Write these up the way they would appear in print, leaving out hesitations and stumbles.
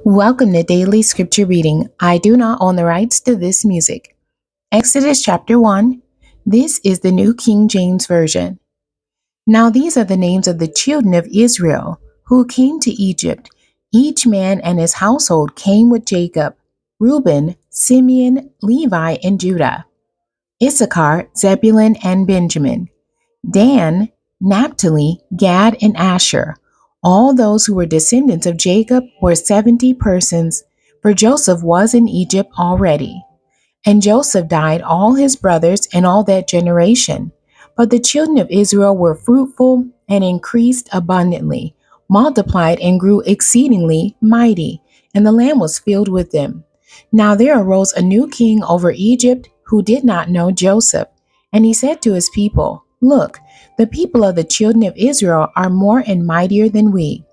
Welcome to Daily Scripture Reading. I do not own the rights to this music. Exodus chapter 1. This is the New King James Version. Now these are the names of the children of Israel who came to Egypt. Each man and his household came with Jacob: Reuben, Simeon, Levi, and Judah; Issachar, Zebulun, and Benjamin; Dan, Naphtali, Gad, and Asher. All those who were descendants of Jacob were 70 persons, for Joseph was in Egypt already. And Joseph died all his brothers and all that generation. But the children of Israel were fruitful and increased abundantly, multiplied and grew exceedingly mighty, and the land was filled with them. Now there arose a new king over Egypt who did not know Joseph. And he said to his people, "Look, the people of the children of Israel are more and mightier than we.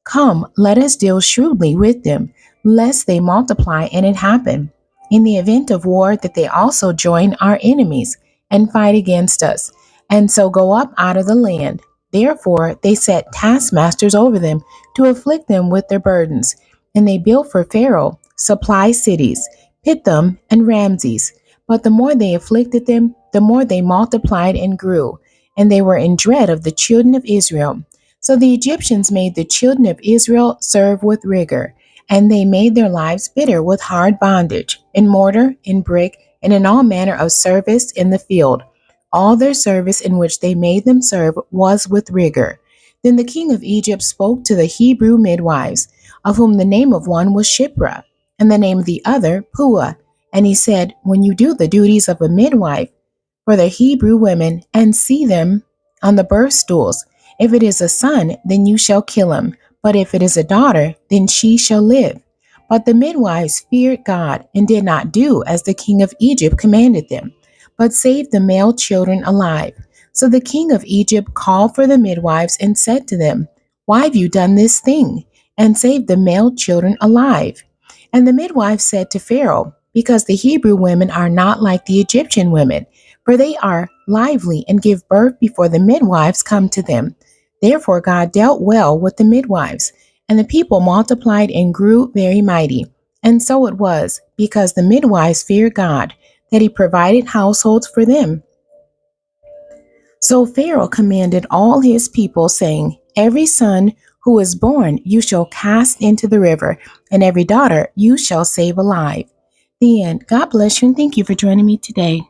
Come, let us deal shrewdly with them, lest they multiply and it happen, in the event of war, that they also join our enemies and fight against us, and so go up out of the land." Therefore they set taskmasters over them to afflict them with their burdens. And they built for Pharaoh supply cities, Pithom and Ramses. But the more they afflicted them, the more they multiplied and grew, and they were in dread of the children of Israel. So the Egyptians made the children of Israel serve with rigor, and they made their lives bitter with hard bondage, in mortar, in brick, and in all manner of service in the field. All their service in which they made them serve was with rigor. Then the king of Egypt spoke to the Hebrew midwives, of whom the name of one was Shiphrah, and the name of the other Puah. And he said, "When you do the duties of a midwife for the Hebrew women, and see them on the birth stools, if it is a son, then you shall kill him, but if it is a daughter, then she shall live." But the midwives feared God, and did not do as the king of Egypt commanded them, but saved the male children alive. So the king of Egypt called for the midwives and said to them, "Why have you done this thing, and saved the male children alive?" And the midwives said to Pharaoh, "Because the Hebrew women are not like the Egyptian women, for they are lively and give birth before the midwives come to them." Therefore God dealt well with the midwives, and the people multiplied and grew very mighty. And so it was, because the midwives feared God, that he provided households for them. So Pharaoh commanded all his people, saying, "Every son who is born you shall cast into the river, and every daughter you shall save alive." The end. God bless you, and thank you for joining me today.